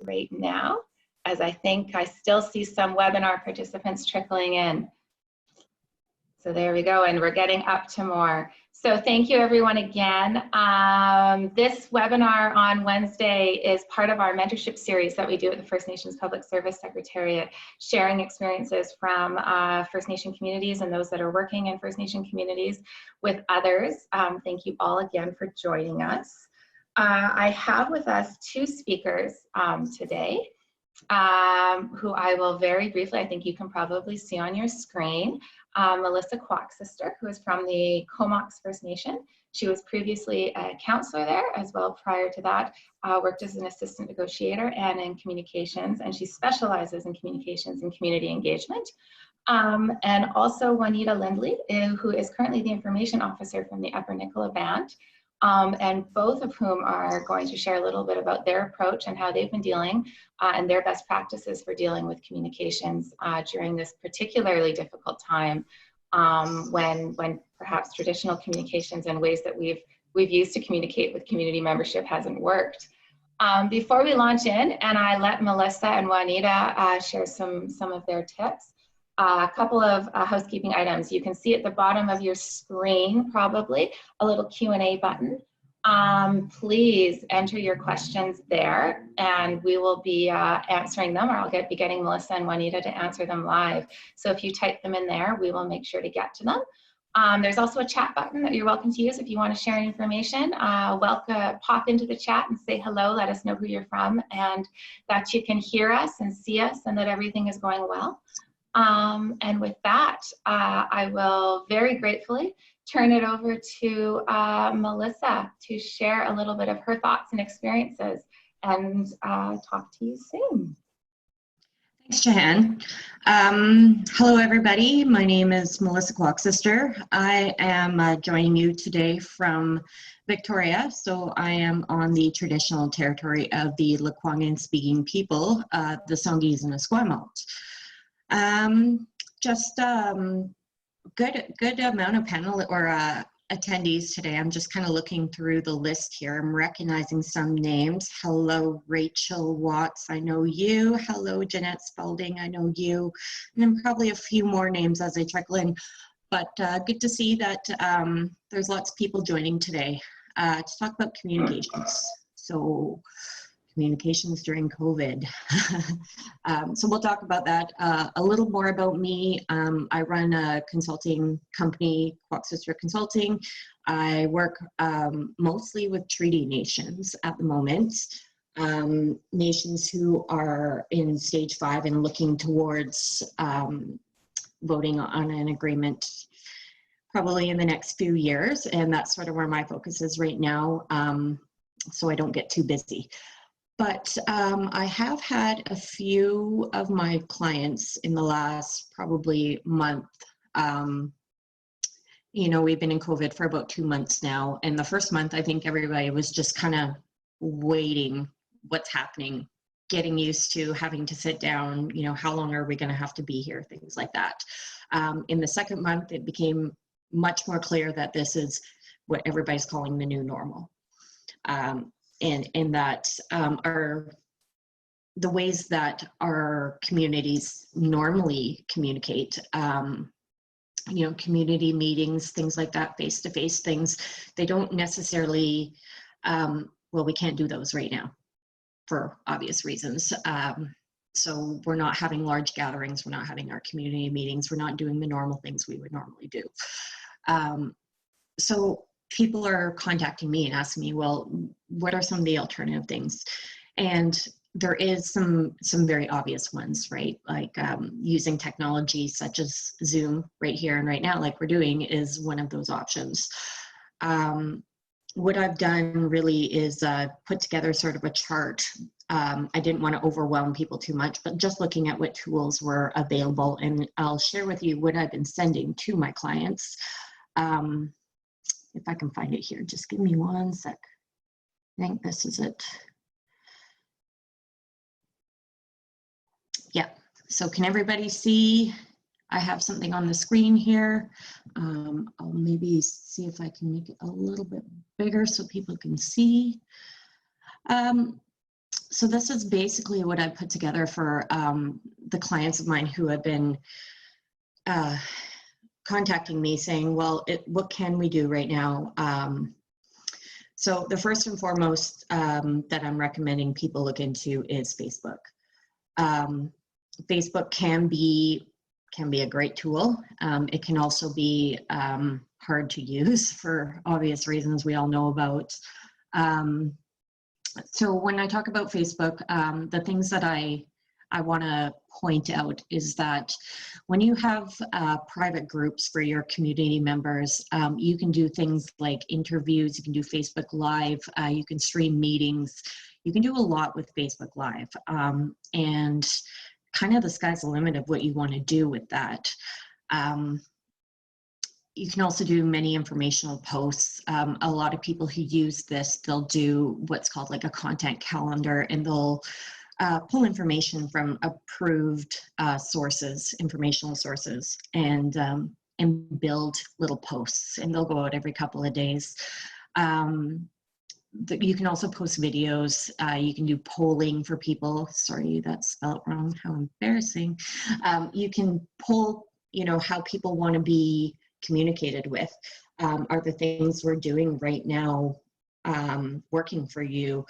right now, as I think I still see some webinar participants trickling in. So there we go, and we're getting up to more. So thank you everyone again. This webinar on Wednesday is part of our mentorship series that we do at the First Nations Public Service Secretariat, sharing experiences from First Nation communities and those that are working in First Nation communities with others. Thank you all again for joining us. I have with us two speakers today. Who I will very briefly, I think you can probably see on your screen, Melissa Quocksister, who is from the Kómoks First Nation. She was previously a counselor there as well. Prior to that, worked as an assistant negotiator and in communications, and she specializes in communications and community engagement. And also Juanita Lindley, who is currently the information officer from the Upper Nicola Band. And both of whom are going to share a little bit about their approach and how they've been dealing and their best practices for dealing with communications during this particularly difficult time when perhaps traditional communications and ways that we've used to communicate with community membership hasn't worked. Before we launch in and I let Melissa and Juanita share some of their tips, a couple of housekeeping items. You can see at the bottom of your screen, probably, a little Q&A button. Please enter your questions there and we will be answering them, or I'll be getting Melissa and Juanita to answer them live. So if you type them in there, we will make sure to get to them. There's also a chat button that you're welcome to use if you want to share information. Pop into the chat and say hello, let us know who you're from and that you can hear us and see us and that everything is going well. And with that, I will very gratefully turn it over to Melissa to share a little bit of her thoughts and experiences and talk to you soon. Thanks, Jahan. Hello, everybody. My name is Melissa Quocksister. I am joining you today from Victoria. So I am on the traditional territory of the Lekwungen-speaking people, the Songhees and Esquimalt. Good amount of panel or attendees today. I'm just kind of looking through the list here. I'm recognizing some names. Hello, Rachel Watts, I know you. Hello, Jeanette Spalding, I know you. And then probably a few more names as I trickle in. But good to see that there's lots of people joining today to talk about communications. So communications during COVID. So we'll talk about that. A little more about me. I run a consulting company, Quocksister Consulting. I work mostly with treaty nations at the moment. Nations who are in stage 5 and looking towards voting on an agreement probably in the next few years. And that's sort of where my focus is right now, so I don't get too busy. But I have had a few of my clients in the last probably month. You know, we've been in COVID for about 2 months now. And the first month, I think everybody was just kind of waiting what's happening, getting used to having to sit down, you know, how long are we going to have to be here, things like that. In the second month, it became much more clear that this is what everybody's calling the new normal. And that the ways that our communities normally communicate, you know, community meetings, things like that, face-to-face things, they don't necessarily, well, we can't do those right now for obvious reasons. So we're not having large gatherings, we're not having our community meetings, we're not doing the normal things we would normally do. So people are contacting me and asking me, well, what are some of the alternative things? And there is some very obvious ones, right? Like using technology such as Zoom right here and right now, like we're doing, is one of those options. What I've done really is put together sort of a chart. I didn't want to overwhelm people too much, but just looking at what tools were available, and I'll share with you what I've been sending to my clients. If I can find it here, just give me 1 sec. I think this is it. Yeah, so can everybody see? I have something on the screen here. I'll maybe see if I can make it a little bit bigger so people can see. So this is basically what I put together for the clients of mine who have been contacting me saying, well, what can we do right now? So the first and foremost that I'm recommending people look into is Facebook. Facebook can be a great tool. It can also be hard to use for obvious reasons we all know about. So when I talk about Facebook, the things that I want to point out is that when you have private groups for your community members, you can do things like interviews, you can do Facebook Live, you can stream meetings, you can do a lot with Facebook Live. And kind of the sky's the limit of what you want to do with that. You can also do many informational posts. A lot of people who use this, they'll do what's called like a content calendar, and they'll pull information from approved sources, informational sources, and build little posts, and they'll go out every couple of days. You can also post videos. You can do polling for people. Sorry, that's spelled wrong. How embarrassing. You can poll, how people want to be communicated with. Are the things we're doing right now working for you?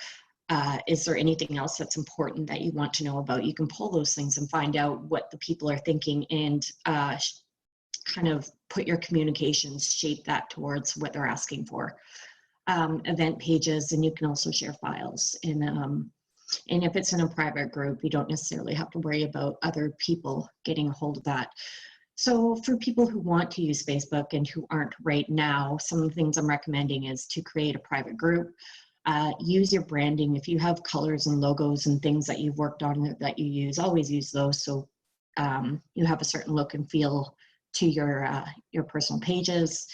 Is there anything else that's important that you want to know about? You can pull those things and find out what the people are thinking, and kind of put your communications, shape that towards what they're asking for. Event pages, and you can also share files. And if it's in a private group, you don't necessarily have to worry about other people getting a hold of that. So for people who want to use Facebook and who aren't right now, some of the things I'm recommending is to create a private group. Use your branding. If you have colors and logos and things that you've worked on that you use, always use those, so you have a certain look and feel to your personal pages.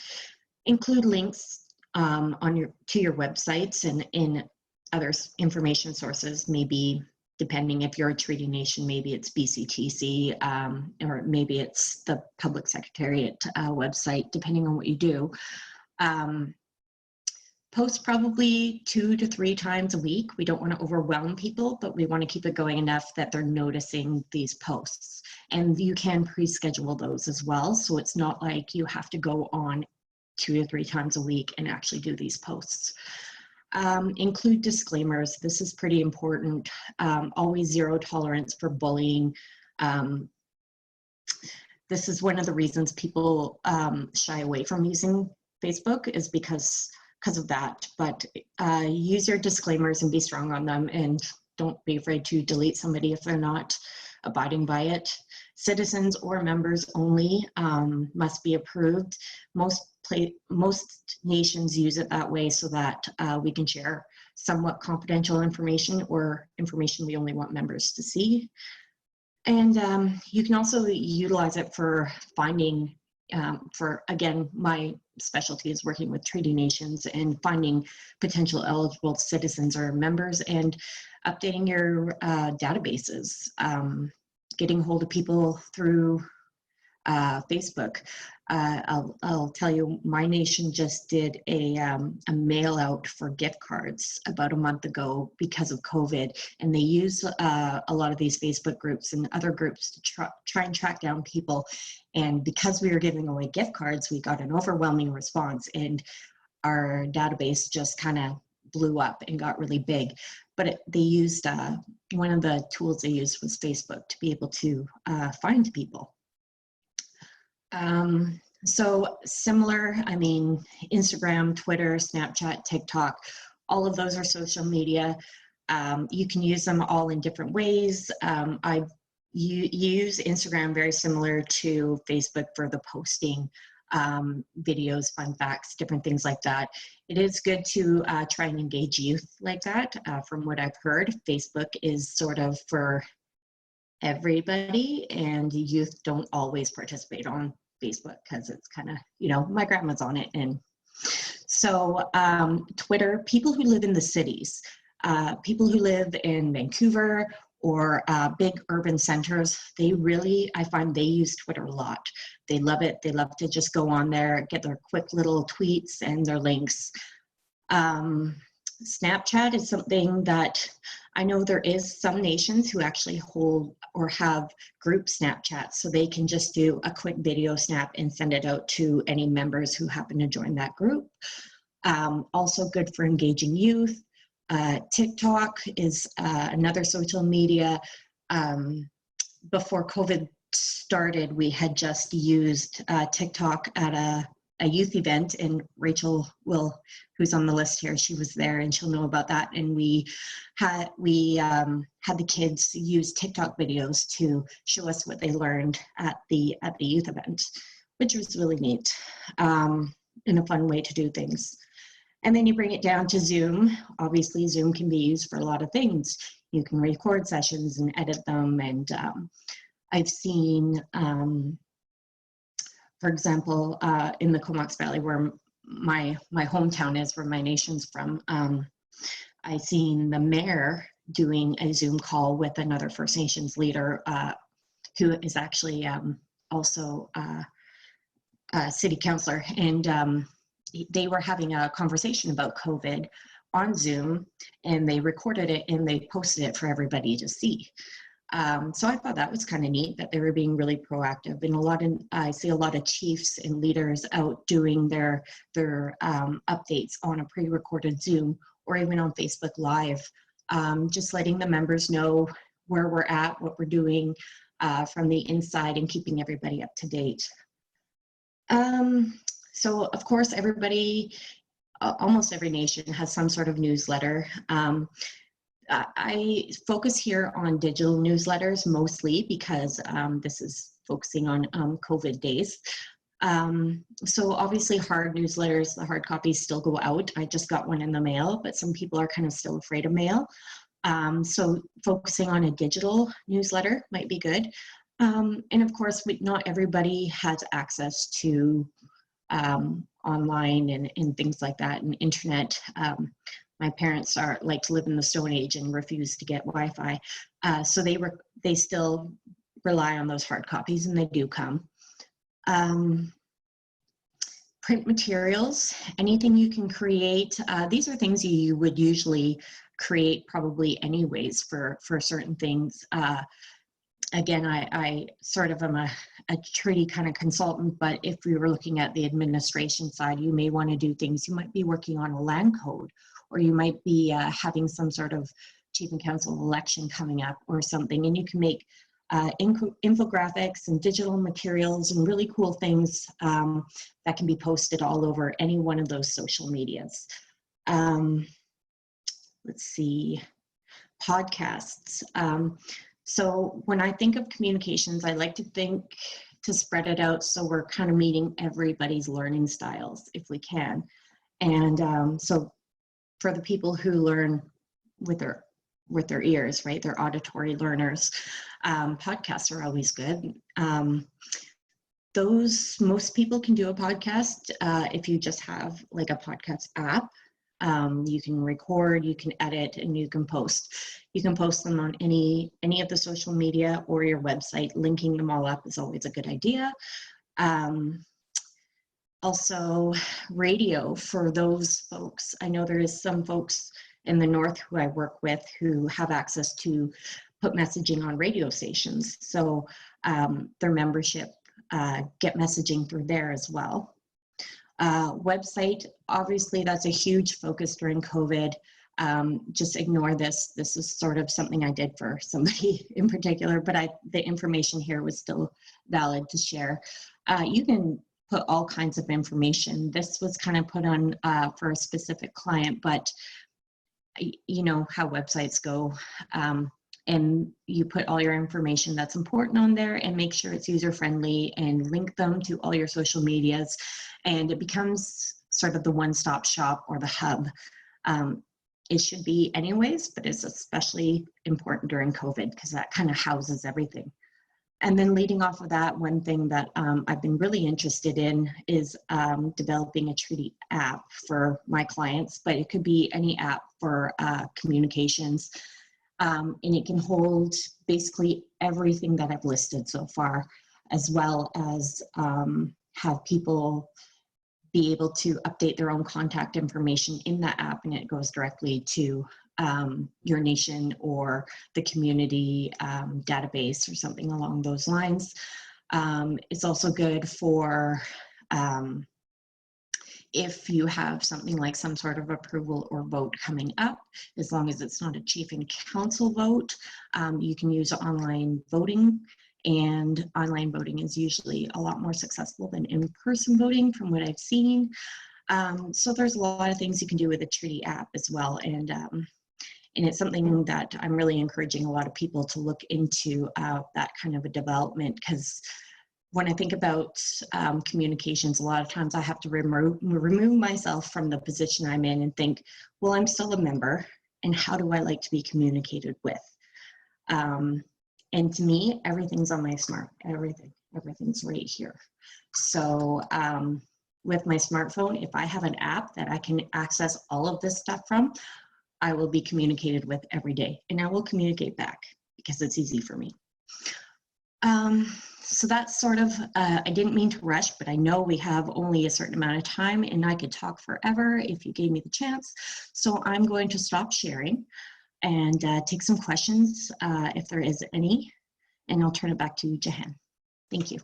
Include links to your websites and in other information sources, maybe depending if you're a treaty nation, maybe it's BCTC, or maybe it's the Public Secretariat website, depending on what you do. Post probably 2 to 3 times a week. We don't want to overwhelm people, but we want to keep it going enough that they're noticing these posts. And you can pre-schedule those as well. So it's not like you have to go on 2 or 3 times a week and actually do these posts. Include disclaimers. This is pretty important. Always zero tolerance for bullying. This is one of the reasons people shy away from using Facebook, is because of that. But use your disclaimers and be strong on them, and don't be afraid to delete somebody if they're not abiding by it. Citizens or members only must be approved. Most nations use it that way so that we can share somewhat confidential information or information we only want members to see. And you can also utilize it for finding, again, my specialty is working with treaty nations and finding potential eligible citizens or members and updating your databases, getting hold of people through Facebook. I'll tell you, my nation just did a mail out for gift cards about a month ago because of COVID, and they use a lot of these Facebook groups and other groups to try and track down people. And because we were giving away gift cards, we got an overwhelming response, and our database just kind of blew up and got really big. But they used, one of the tools they used was Facebook to be able to find people. So similar, I mean, Instagram, Twitter, Snapchat, TikTok, all of those are social media. You can use them all in different ways. I use Instagram very similar to Facebook for the posting videos, fun facts, different things like that. It is good to try and engage youth like that. From what I've heard, Facebook is sort of for everybody, and youth don't always participate on Facebook because it's kind of, my grandma's on it. And so Twitter, people who live in the cities, people who live in Vancouver or big urban centers, I find they use Twitter a lot. They love it. They love to just go on there, get their quick little tweets and their links. Snapchat is something that I know there is some nations who actually hold or have group Snapchats, so they can just do a quick video snap and send it out to any members who happen to join that group. Also good for engaging youth. TikTok is another social media. Before COVID started, we had just used TikTok at a youth event, and Rachel who's on the list here, she was there and she'll know about that. And we had the kids use TikTok videos to show us what they learned at the youth event, which was really neat, and a fun way to do things. And then you bring it down to Zoom. Obviously, Zoom can be used for a lot of things. You can record sessions and edit them. And I've seen, for example, in the Kómoks Valley, where my hometown is, where my nation's from, I've seen the mayor doing a Zoom call with another First Nations leader who is actually also a city councillor. And they were having a conversation about COVID on Zoom, and they recorded it and they posted it for everybody to see. So I thought that was kind of neat that they were being really proactive. And I see a lot of chiefs and leaders out doing their updates on a pre-recorded Zoom or even on Facebook Live, just letting the members know where we're at, what we're doing from the inside, and keeping everybody up to date. So of course, almost every nation has some sort of newsletter. I focus here on digital newsletters mostly because this is focusing on COVID days. So obviously hard newsletters, the hard copies still go out. I just got one in the mail, but some people are kind of still afraid of mail. So focusing on a digital newsletter might be good. And of course, not everybody has access to online and things like that, and internet. My parents like to live in the Stone Age and refuse to get Wi-Fi, so they still rely on those hard copies, and they do come. Print materials, anything you can create. These are things you would usually create probably anyways for certain things. Again, I sort of am a treaty kind of consultant, but if we were looking at the administration side, you may want to do things. You might be working on a land code, or you might be having some sort of chief and council election coming up or something, and you can make infographics and digital materials and really cool things that can be posted all over any one of those social medias. Let's see, podcasts. So when I think of communications, I like to think to spread it out so we're kind of meeting everybody's learning styles if we can. And so for the people who learn with their ears, right, they're auditory learners, podcasts are always good. Most people can do a podcast if you just have like a podcast app. You can record, you can edit, and you can post. You can post them on any of the social media or your website. Linking them all up is always a good idea. Also, radio for those folks. I know there is some folks in the north who I work with who have access to put messaging on radio stations. So their membership get messaging through there as well. Website, obviously that's a huge focus during COVID. Just ignore this. This is sort of something I did for somebody in particular, but the information here was still valid to share. You can put all kinds of information. This was kind of put on for a specific client, but you know how websites go. And you put all your information that's important on there and make sure it's user-friendly and link them to all your social medias. And it becomes sort of the one-stop shop or the hub. It should be anyways, but it's especially important during COVID because that kind of houses everything. And then leading off of that, one thing that I've been really interested in is developing a treaty app for my clients, but it could be any app for communications. And it can hold basically everything that I've listed so far, as well as have people be able to update their own contact information in that app, and it goes directly to your nation or the community database or something along those lines. It's also good for if you have something like some sort of approval or vote coming up, as long as it's not a chief and council vote, you can use online voting, and online voting is usually a lot more successful than in-person voting from what I've seen. So there's a lot of things you can do with the Treaty app as well, and it's something that I'm really encouraging a lot of people to look into, that kind of a development, because when I think about communications, a lot of times I have to remove myself from the position I'm in and think, well, I'm still a member, and how do I like to be communicated with? And to me, everything's on my everything's right here. So with my smartphone, if I have an app that I can access all of this stuff from, I will be communicated with every day, and I will communicate back because it's easy for me. So that's sort of, I didn't mean to rush, but I know we have only a certain amount of time and I could talk forever if you gave me the chance. So I'm going to stop sharing and take some questions if there is any, and I'll turn it back to Jahan. Thank you.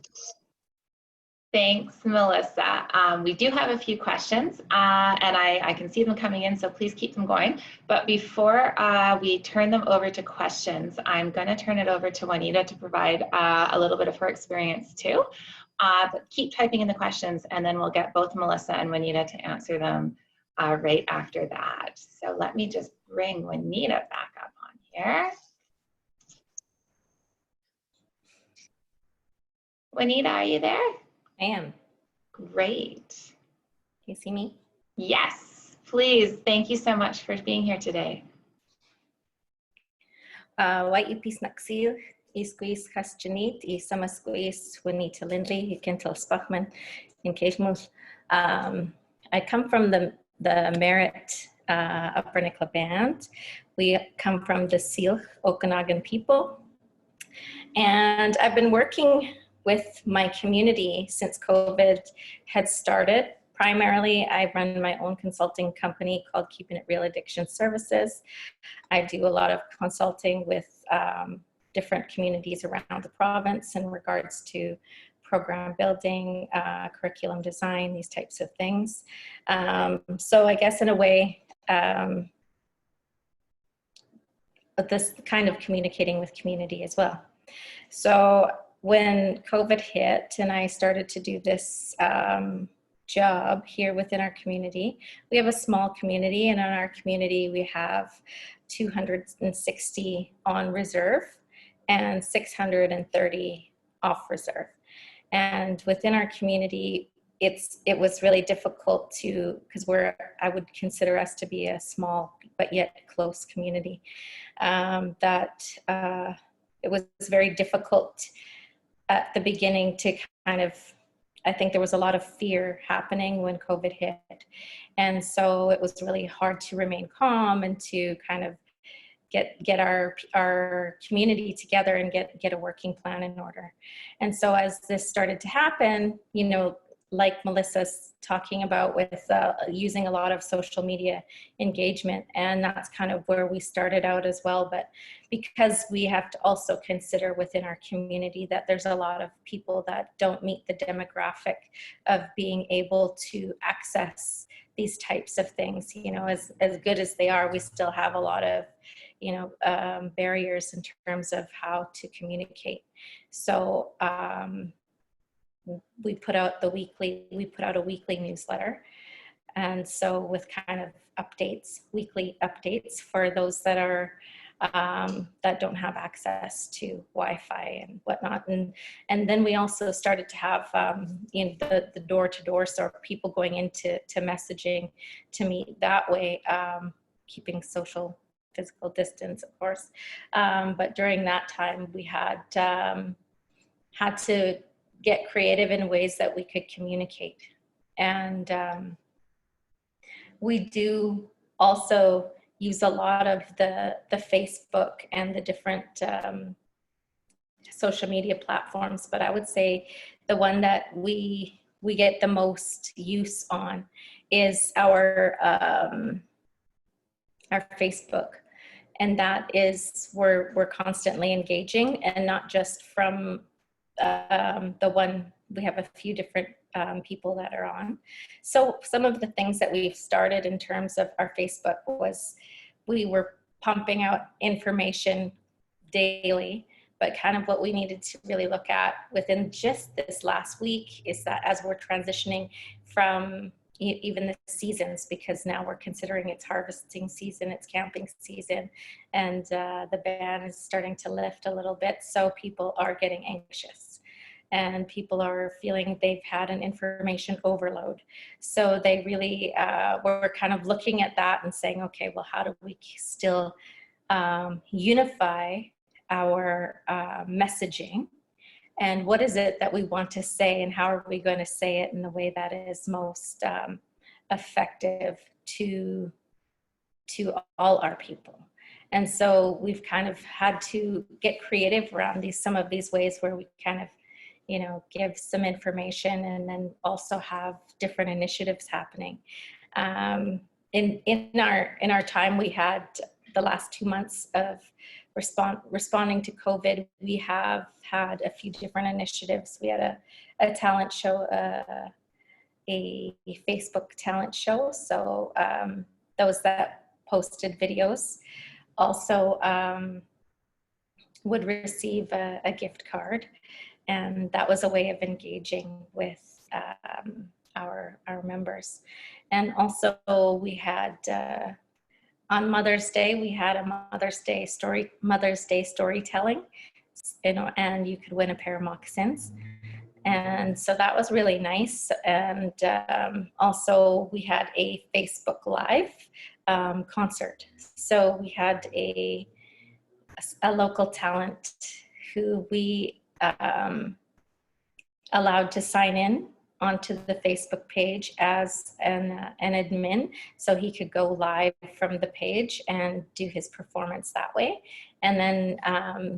Thanks, Melissa. We do have a few questions, and I can see them coming in, so please keep them going. But before we turn them over to questions, I'm going to turn it over to Juanita to provide a little bit of her experience too. But keep typing in the questions, and then we'll get both Melissa and Juanita to answer them right after that. So let me just bring Juanita back up on here. Juanita, are you there? I am. Great. Can you see me? Yes, please. Thank you so much for being here today. White upis naxil, isquis castinit, isama squis Juanita Lindley, Ikentel Spachman, in Kómoks. I come from the Merit Upper Nicola Band. We come from the Syilx Okanagan people. And I've been working with my community since COVID had started. Primarily, I run my own consulting company called Keeping It Real Addiction Services. I do a lot of consulting with different communities around the province in regards to program building, curriculum design, these types of things. So I guess in a way, this kind of communicating with community as well. So when COVID hit and I started to do this job here within our community, we have a small community, and in our community we have 260 on reserve and 630 off reserve. And within our community, it was really difficult to, because I would consider us to be a small but yet close community, it was very difficult at the beginning to kind of, I think there was a lot of fear happening when COVID hit. And so it was really hard to remain calm and to kind of get our community together and get a working plan in order. And so as this started to happen, you know, like Melissa's talking about with using a lot of social media engagement, and that's kind of where we started out as well. But because we have to also consider within our community that there's a lot of people that don't meet the demographic of being able to access these types of things, you know, as good as they are, we still have a lot of, you know, barriers in terms of how to communicate. So, we put out a weekly newsletter. And so with kind of updates, weekly updates for those that are, that don't have access to Wi-Fi and whatnot. And then we also started to have, you know, the door-to-door, so people going into messaging to meet that way, keeping physical distance, of course. But during that time, we had to get creative in ways that we could communicate. And we do also use a lot of the Facebook and the different social media platforms, but I would say the one that we get the most use on is our our Facebook. And that is, we're constantly engaging, and not just from the one, we have a few different people that are on. So some of the things that we've started in terms of our Facebook was, we were pumping out information daily, but kind of what we needed to really look at within just this last week is that as we're transitioning from even the seasons, because now we're considering it's harvesting season, it's camping season, and the ban is starting to lift a little bit. So people are getting anxious, and people are feeling they've had an information overload. So they really were kind of looking at that and saying, okay, well, how do we still unify our messaging, and what is it that we want to say, and how are we going to say it in the way that is most effective to all our people. And so we've kind of had to get creative around some of these ways where we kind of, you know, give some information and then also have different initiatives happening. In our time, we had the last 2 months of responding to COVID. We have had a few different initiatives. We had a talent show, a Facebook talent show. So those that posted videos also would receive a gift card. And that was a way of engaging with our members. And also we had, on Mother's Day, we had a Mother's Day storytelling, you know, and you could win a pair of moccasins. And so that was really nice. And also we had a Facebook Live concert. So we had a local talent who we allowed to sign in onto the Facebook page as an admin, so he could go live from the page and do his performance that way. And then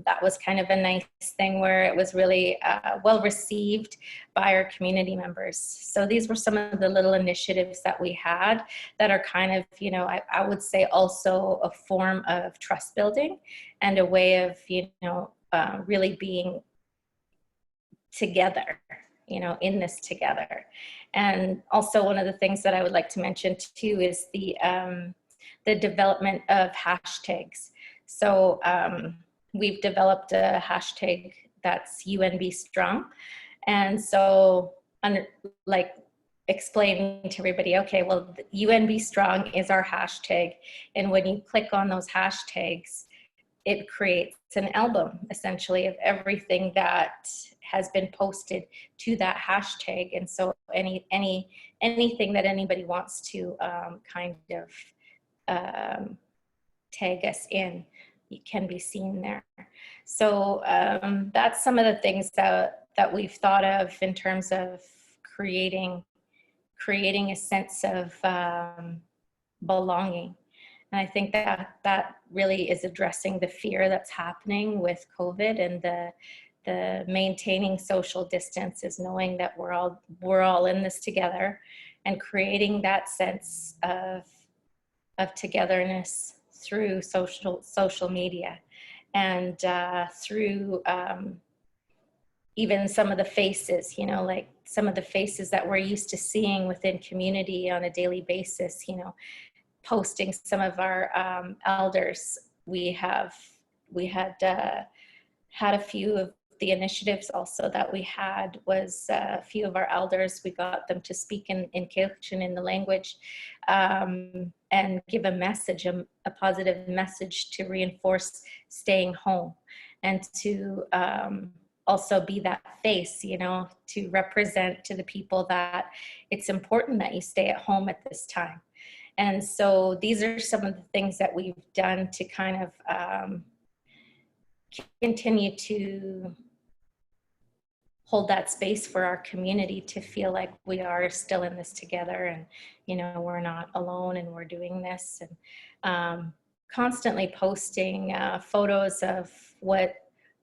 that was kind of a nice thing where it was really well received by our community members. So these were some of the little initiatives that we had that are kind of, you know, I would say also a form of trust building and a way of, you know, really being together, you know, in this together. And also one of the things that I would like to mention too is the development of hashtags. So we've developed a hashtag that's UNB Strong. And so like explaining to everybody, okay, well, UNB Strong is our hashtag. And when you click on those hashtags, it creates an album essentially of everything that has been posted to that hashtag. And so anything that anybody wants to kind of tag us in, it can be seen there. So that's some of the things that we've thought of in terms of creating a sense of belonging. And I think that really is addressing the fear that's happening with COVID, and the maintaining social distance is knowing that we're all in this together, and creating that sense of togetherness through social media, and through even some of the faces, you know, like some of the faces that we're used to seeing within community on a daily basis, you know, posting some of our elders. We had a few of the initiatives also that we had was a few of our elders, we got them to speak in Kómoks, in the language, and give a message, a positive message to reinforce staying home, and to also be that face, you know, to represent to the people that it's important that you stay at home at this time. And so these are some of the things that we've done to kind of continue to hold that space for our community to feel like we are still in this together, and, you know, we're not alone, and we're doing this. And constantly posting photos of what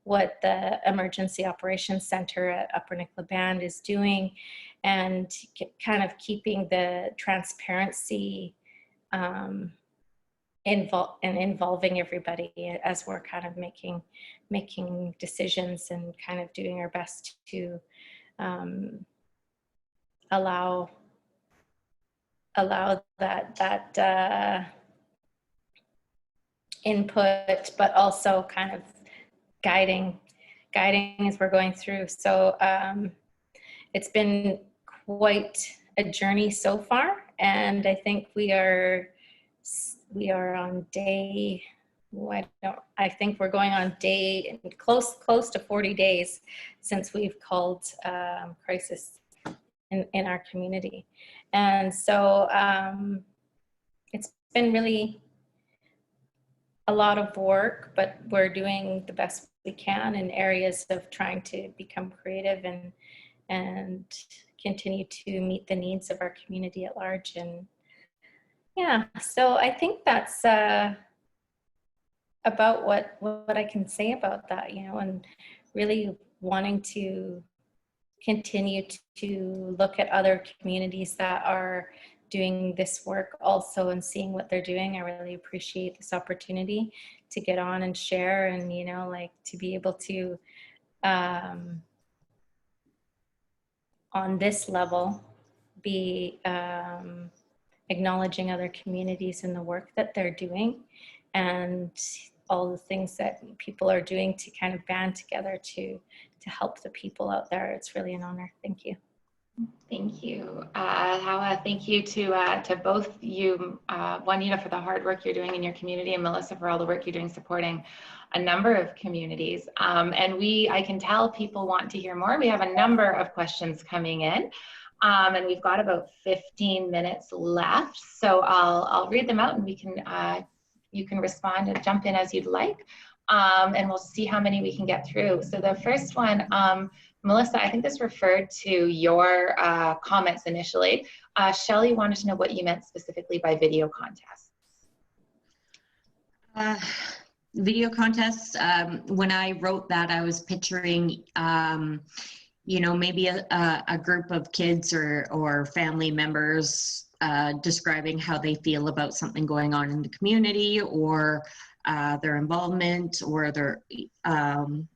the Emergency Operations Center at Upper Nicola Band is doing, and kind of keeping the transparency involving everybody as we're kind of making decisions and kind of doing our best to allow that input, but also kind of guiding as we're going through. So it's been quite a journey so far, and I think we are on day, I think we're going on day close to 40 days since we've called crisis in our community. And so it's been really a lot of work, but we're doing the best we can in areas of trying to become creative and continue to meet the needs of our community at large. And yeah, so I think that's about what I can say about that, you know, and really wanting to continue to look at other communities that are doing this work also and seeing what they're doing. I really appreciate this opportunity to get on and share, and, you know, like to be able to on this level be acknowledging other communities and the work that they're doing and all the things that people are doing to kind of band together to help the people out there. It's really an honor. Thank you. Thank you. Thank you to both you, Juanita, for the hard work you're doing in your community, and Melissa for all the work you're doing supporting a number of communities. And I can tell people want to hear more. We have a number of questions coming in, and we've got about 15 minutes left. So I'll read them out, and you can respond and jump in as you'd like, and we'll see how many we can get through. So the first one, Melissa, I think this referred to your comments initially. Shelley wanted to know what you meant specifically by video contests. Video contests, when I wrote that, I was picturing, you know, maybe a group of kids or family members describing how they feel about something going on in the community, or their involvement, or their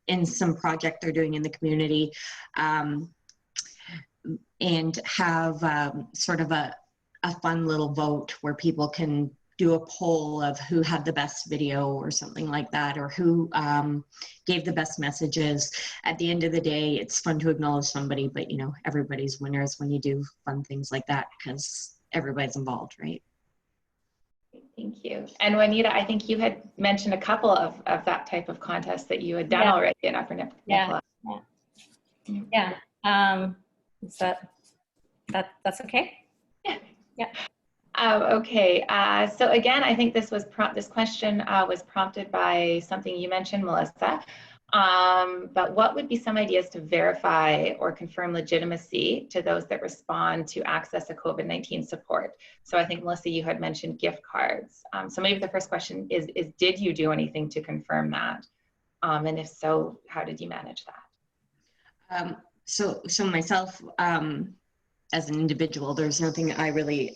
in some project they're doing in the community, and have sort of a fun little vote where people can do a poll of who had the best video or something like that, or who gave the best messages. At the end of the day, it's fun to acknowledge somebody, but, you know, everybody's winners when you do fun things like that because everybody's involved, right? Thank you. And Juanita, I think you had mentioned a couple of that type of contest that you had done already in Upper Nicola. Yeah. Is that's okay? Yeah. Yeah. Okay. So again, I think this question was prompted by something you mentioned, Melissa. But what would be some ideas to verify or confirm legitimacy to those that respond to access a COVID-19 support? So I think, Melissa, you had mentioned gift cards. So maybe the first question is did you do anything to confirm that? And if so, how did you manage that? So myself, as an individual, there's nothing I really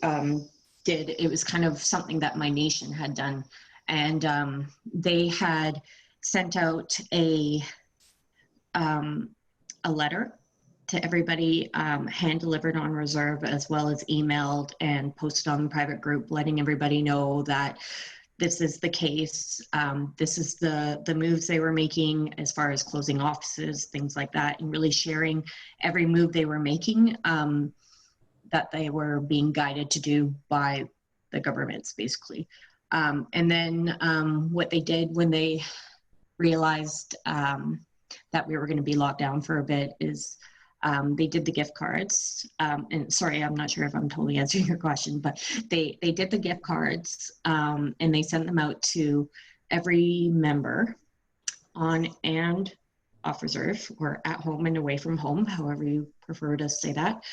did. It was kind of something that my nation had done. And they had sent out a letter to everybody, hand delivered on reserve, as well as emailed and posted on the private group, letting everybody know that this is the case. This is the moves they were making as far as closing offices, things like that, and really sharing every move they were making that they were being guided to do by the governments, basically. And then what they did when they realized that we were going to be locked down for a bit is they did the gift cards. And sorry, I'm not sure if I'm totally answering your question, but they did the gift cards and they sent them out to every member on and off reserve, or at home and away from home, however you prefer to say that.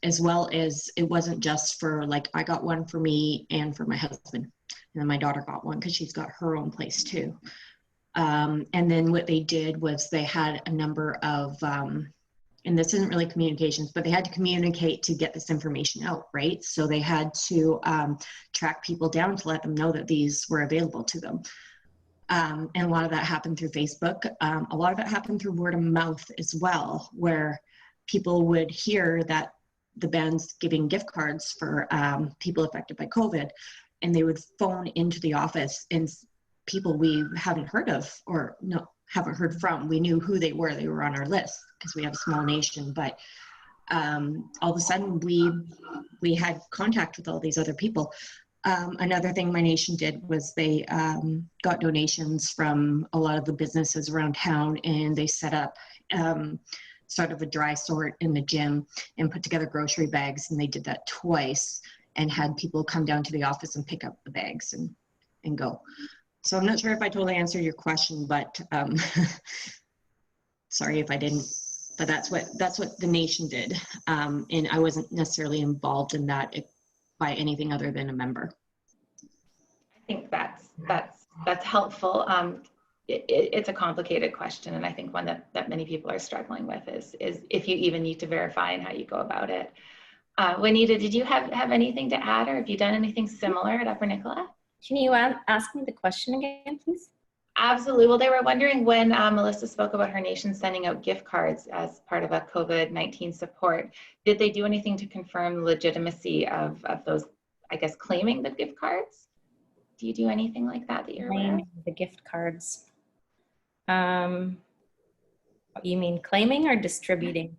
As well as it wasn't just for, like, I got one for me and for my husband, and then my daughter got one because she's got her own place too. And then what they did was they had a number of and this isn't really communications, but they had to communicate to get this information out, right? So they had to track people down to let them know that these were available to them. And a lot of that happened through Facebook. A lot of it happened through word of mouth as well, where people would hear that the band's giving gift cards for people affected by COVID, and they would phone into the office, and people we haven't heard of or haven't heard from. We knew who they were on our list because we have a small nation, but all of a sudden we had contact with all these other people. Another thing my nation did was they got donations from a lot of the businesses around town, and they set up sort of a dry sort in the gym and put together grocery bags, and they did that twice and had people come down to the office and pick up the bags and go. So I'm not sure if I totally answered your question, but sorry if I didn't. But that's what the nation did, and I wasn't necessarily involved in that by anything other than a member. I think that's helpful. It's a complicated question, and I think one that many people are struggling with is if you even need to verify and how you go about it. Juanita, did you have anything to add, or have you done anything similar at Upper Nicola? Can you ask me the question again, please? Absolutely. Well, they were wondering when Melissa spoke about her nation sending out gift cards as part of a COVID-19 support, did they do anything to confirm the legitimacy of those, I guess, claiming the gift cards? Do you do anything like that you're aware of? The gift cards. You mean claiming or distributing?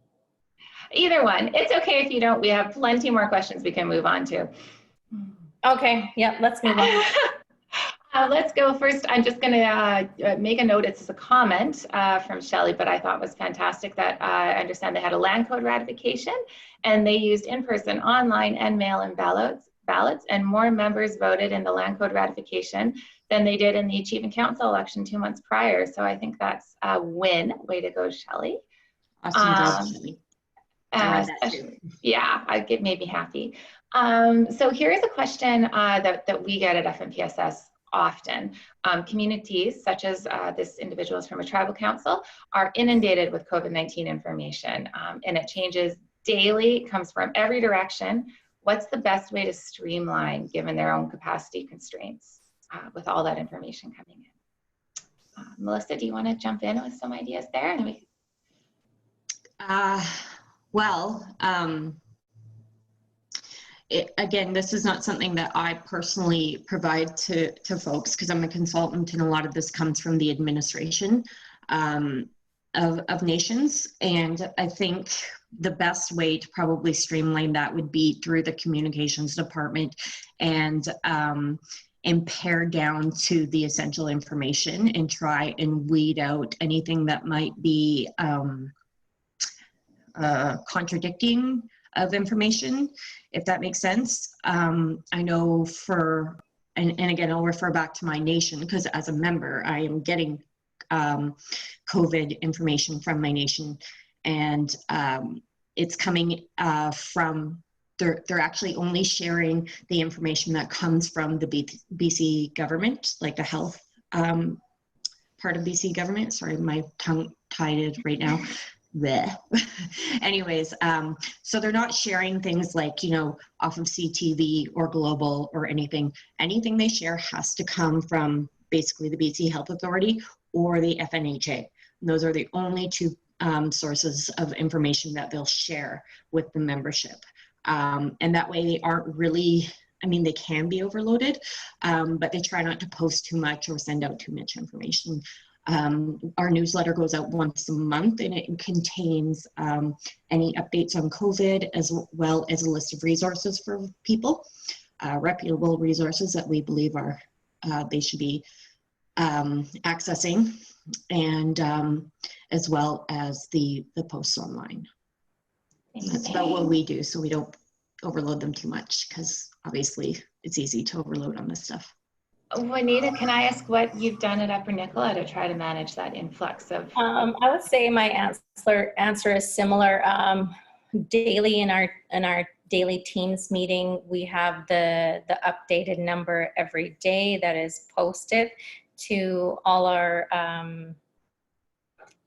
Either one. It's okay if you don't. We have plenty more questions we can move on to. Okay, yeah, let's move on. Let's go first. I'm just going to make a note. It's a comment from Shelley, but I thought was fantastic that I understand they had a land code ratification, and they used in-person, online, and mail-in ballots, and more members voted in the land code ratification than they did in the Achievement Council election 2 months prior. So I think that's a win. Way to go, Shelley. Awesome job, Shelley. Yeah, it made me happy. So here is a question that we get at FNPSS often. Communities such as this individual is from a tribal council are inundated with COVID-19 information, and it changes daily, comes from every direction. What's the best way to streamline given their own capacity constraints with all that information coming in? Melissa, do you want to jump in with some ideas there? And we again, this is not something that I personally provide to folks because I'm a consultant, and a lot of this comes from the administration of nations. And I think the best way to probably streamline that would be through the communications department and pare down to the essential information and try and weed out anything that might be contradicting of information, if that makes sense. I know and again, I'll refer back to my nation because as a member, I am getting COVID information from my nation, and it's coming from, they're actually only sharing the information that comes from the BC government, like the health part of BC government. Sorry, my tongue tied right now. Bleh. Anyways, so they're not sharing things like, off of CTV or Global or anything. Anything they share has to come from basically the BC Health Authority or the FNHA. And those are the only two sources of information that they'll share with the membership. And that way they aren't really, they can be overloaded, but they try not to post too much or send out too much information. Our newsletter goes out once a month, and it contains any updates on COVID as well as a list of resources for people, reputable resources that we believe they should be accessing, and as well as the posts online. And that's about what we do, so we don't overload them too much, because obviously it's easy to overload on this stuff. Juanita, can I ask what you've done at Upper Nicola to try to manage that influx of? I would say my answer is similar. Daily in our daily Teams meeting, we have the updated number every day that is posted to all our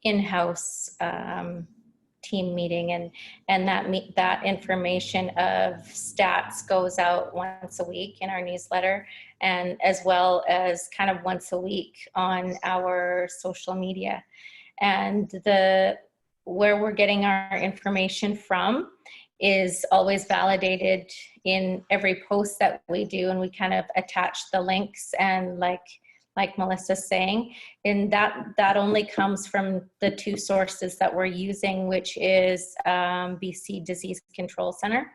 in-house team meeting, and that information of stats goes out once a week in our newsletter, and as well as kind of once a week on our social media. And where we're getting our information from is always validated in every post that we do, and we kind of attach the links, and like Melissa's saying, and that only comes from the two sources that we're using, which is BC Disease Control Center,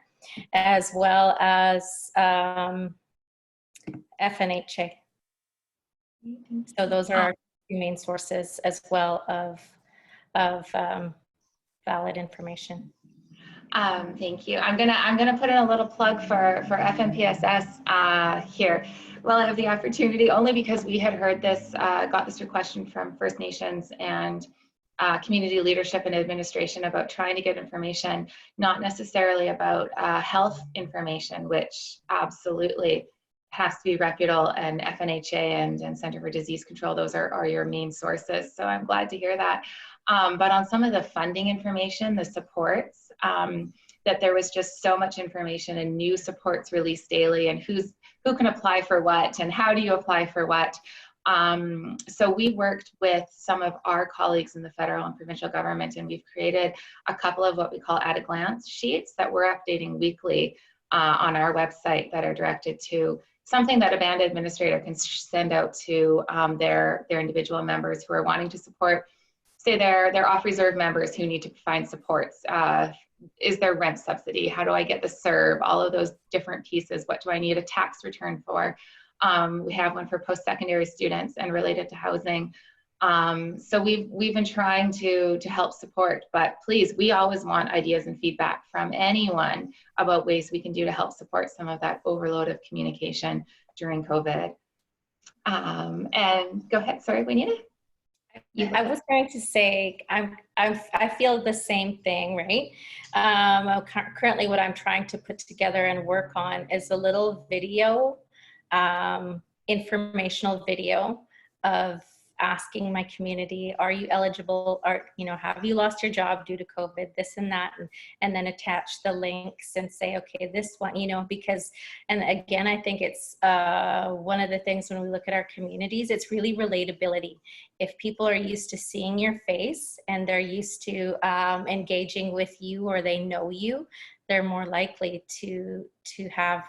as well as FNHA. So those are our two main sources as well of valid information. Thank you. I'm gonna put in a little plug for FNPSS here. Well, I have the opportunity only because we had heard this, got this question from First Nations and community leadership and administration about trying to get information, not necessarily about health information, which absolutely has to be reputable, and FNHA and Center for Disease Control, those are your main sources. So I'm glad to hear that. But on some of the funding information, the supports, that there was just so much information and new supports released daily, and who can apply for what and how do you apply for what. So we worked with some of our colleagues in the federal and provincial government, and we've created a couple of what we call at a glance sheets that we're updating weekly on our website, that are directed to something that a band administrator can send out to their individual members who are wanting to support, say their off-reserve members who need to find supports. Is there rent subsidy? How do I get the CERB? All of those different pieces. What do I need a tax return for? We have one for post-secondary students and related to housing. So we've been trying to help support, but please, we always want ideas and feedback from anyone about ways we can do to help support some of that overload of communication during COVID. And go ahead, sorry, Juanita. I was going to say, I feel the same thing, right? Currently what I'm trying to put together and work on is a little video, informational video of asking my community, are you eligible, or, have you lost your job due to COVID, this and that, and then attach the links and say, okay, this one, because, and again, I think it's one of the things when we look at our communities, it's really relatability. If people are used to seeing your face and they're used to engaging with you, or they know you, they're more likely to have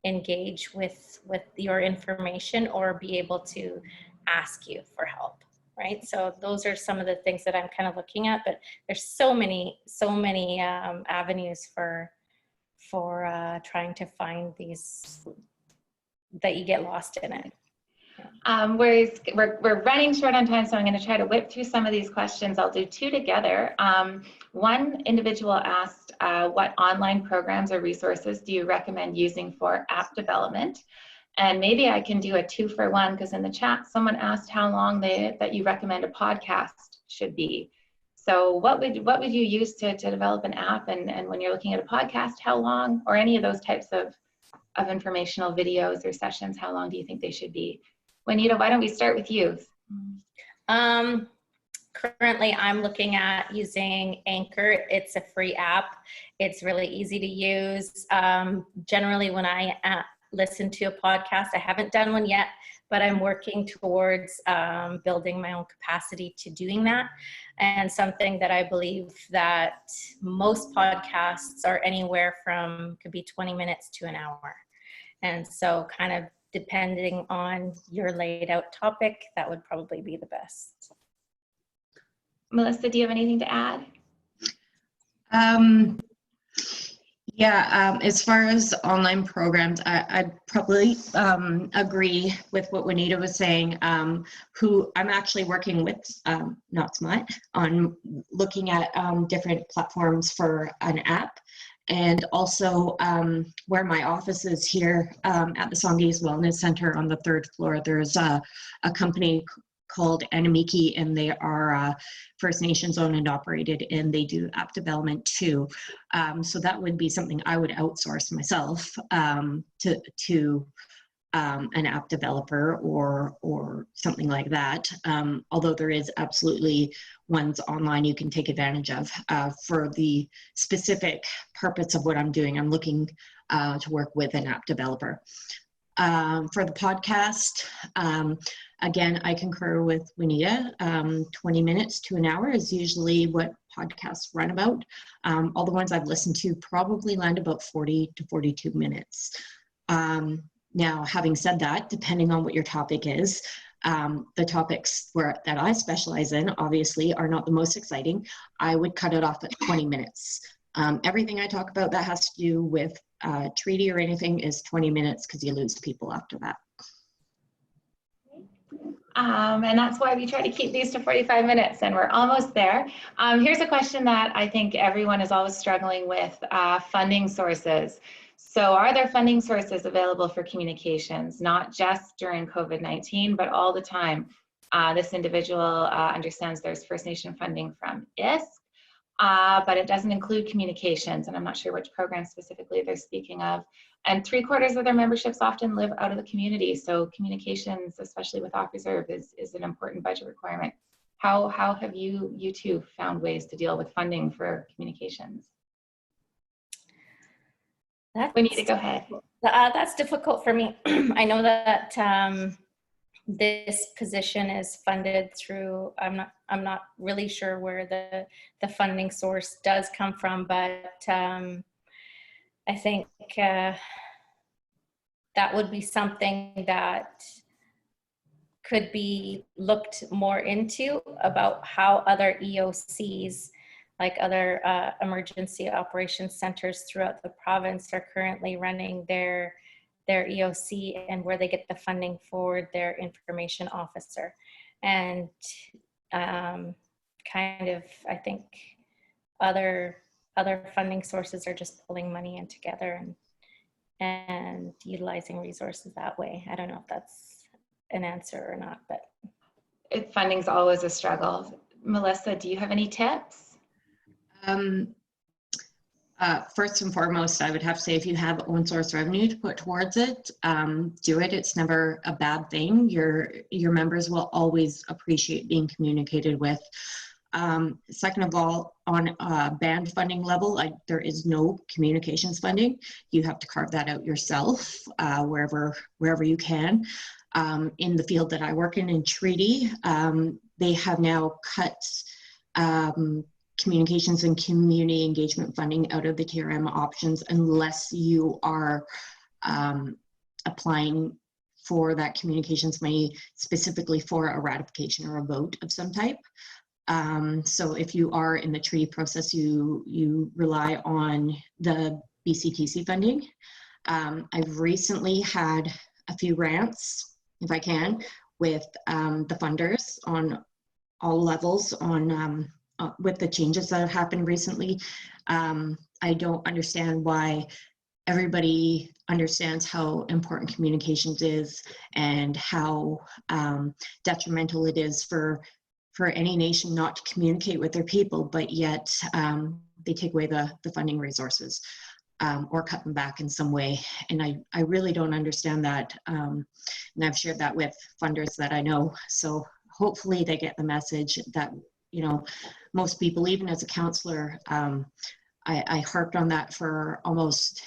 engage with your information or be able to ask you for help, right? So those are some of the things that I'm kind of looking at, but there's so many avenues for trying to find these, that you get lost in it. We're running short on time, so I'm going to try to whip through some of these questions. I'll do two together. One individual asked, what online programs or resources do you recommend using for app development? And maybe I can do a 2-for-1, because in the chat, someone asked how long that you recommend a podcast should be. So what would you use to develop an app? And when you're looking at a podcast, how long, or any of those types of informational videos or sessions, how long do you think they should be? Juanita, why don't we start with you? Currently, I'm looking at using Anchor. It's a free app. It's really easy to use. Generally, when I listen to a podcast, I haven't done one yet, but I'm working towards building my own capacity to doing that. And something that I believe that most podcasts are anywhere from, could be 20 minutes to an hour. And so kind of depending on your laid out topic, that would probably be the best. Melissa, do you have anything to add? Yeah, as far as online programs, I'd probably agree with what Juanita was saying, who I'm actually working with, not Smut, on looking at different platforms for an app. And also where my office is here at the Songhees Wellness Center on the 3rd floor, there's a company called Anamiki, and they are First Nations owned and operated, and they do app development too. So that would be something I would outsource myself to an app developer or something like that. Although there is absolutely ones online you can take advantage of. For the specific purpose of what I'm doing, I'm looking to work with an app developer. For the podcast, again, I concur with Juanita. 20 minutes to an hour is usually what podcasts run about. All the ones I've listened to probably land about 40 to 42 minutes. Now, having said that, depending on what your topic is, the topics that I specialize in, obviously, are not the most exciting. I would cut it off at 20 minutes. Everything I talk about that has to do with treaty or anything is 20 minutes because you lose people after that. And that's why we try to keep these to 45 minutes, and we're almost there. Here's a question that I think everyone is always struggling with, funding sources. So are there funding sources available for communications, not just during COVID-19, but all the time? This individual understands there's First Nation funding from ISK, but it doesn't include communications, and I'm not sure which program specifically they're speaking of. And 3/4 of their memberships often live out of the community, so communications, especially with off reserve, is an important budget requirement. How have you two found ways to deal with funding for communications? We need to go ahead. That's difficult for me. I know that this position is funded through, I'm not really sure where the funding source does come from, but I think that would be something that could be looked more into, about how other EOCs, like other emergency operations centers throughout the province, are currently running their EOC and where they get the funding for their information officer. And kind of, I think other funding sources are just pulling money in together and utilizing resources that way. I don't know if that's an answer or not, but Funding's always a struggle. Melissa, do you have any tips? First and foremost, I would have to say, if you have own source revenue to put towards it, do it. It's never a bad thing. Your members will always appreciate being communicated with. Second of all, on a band funding level, there is no communications funding. You have to carve that out yourself wherever you can. In the field that I work in treaty, they have now cut communications and community engagement funding out of the TRM options unless you are applying for that communications money specifically for a ratification or a vote of some type. So if you are in the treaty process, you rely on the BCTC funding. I've recently had a few rants, if I can, with the funders on all levels on with the changes that have happened recently. I don't understand why everybody understands how important communications is and how detrimental it is for any nation not to communicate with their people, but yet they take away the funding resources or cut them back in some way. And I really don't understand that. And I've shared that with funders that I know. So hopefully they get the message that, most people, even as a counselor, I harped on that for almost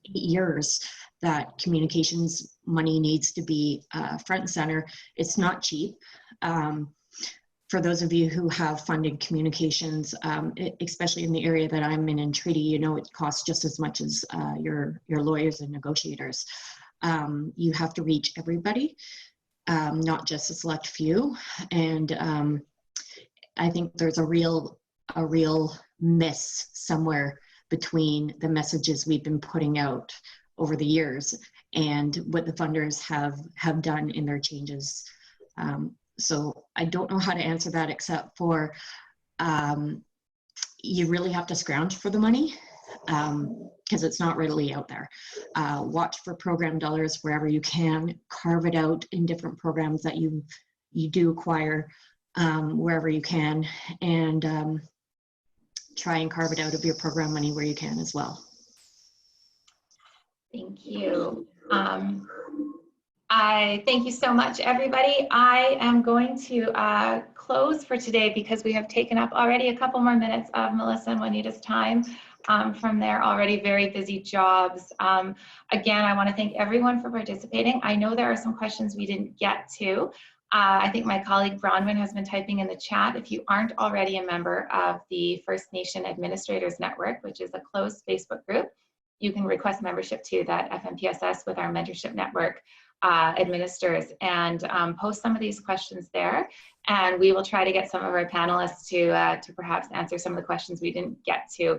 8 years, that communications money needs to be front and center. It's not cheap. For those of you who have funded communications, especially in the area that I'm in treaty, it costs just as much as your lawyers and negotiators. You have to reach everybody, not just a select few. And I think there's a real miss somewhere between the messages we've been putting out over the years and what the funders have done in their changes. So I don't know how to answer that, except for you really have to scrounge for the money because it's not readily out there. Watch for program dollars wherever you can. Carve it out in different programs that you do acquire wherever you can, and try and carve it out of your program money where you can as well. Thank you. I thank you so much, everybody. I am going to close for today because we have taken up already a couple more minutes of Melissa and Juanita's time from their already very busy jobs. Again, I want to thank everyone for participating. I know there are some questions we didn't get to. I think my colleague Bronwyn has been typing in the chat. If you aren't already a member of the First Nation Administrators Network, which is a closed Facebook group, you can request membership to that FNPSS with our mentorship network administers, and post some of these questions there, and we will try to get some of our panelists to perhaps answer some of the questions we didn't get to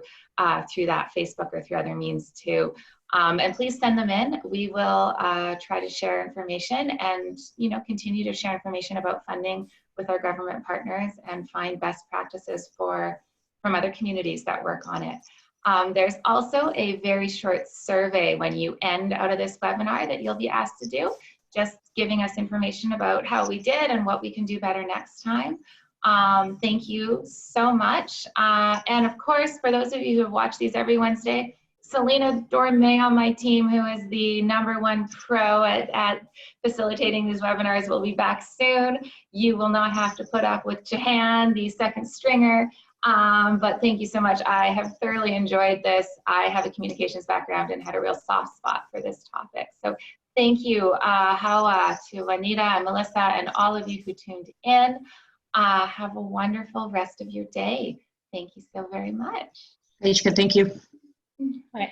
through that Facebook or through other means too. And please send them in. We will try to share information and continue to share information about funding with our government partners and find best practices from other communities that work on it. There's also a very short survey when you end out of this webinar that you'll be asked to do, just giving us information about how we did and what we can do better next time. Thank you so much. And of course, for those of you who have watched these every Wednesday, Selena Dorn-May on my team, who is the #1 pro at facilitating these webinars, will be back soon. You will not have to put up with Jahan, the second stringer. But thank you so much. I have thoroughly enjoyed this. I have a communications background and had a real soft spot for this topic. So thank you, Hawa, to Juanita and Melissa and all of you who tuned in. Have a wonderful rest of your day. Thank you so very much. Thank you. All right.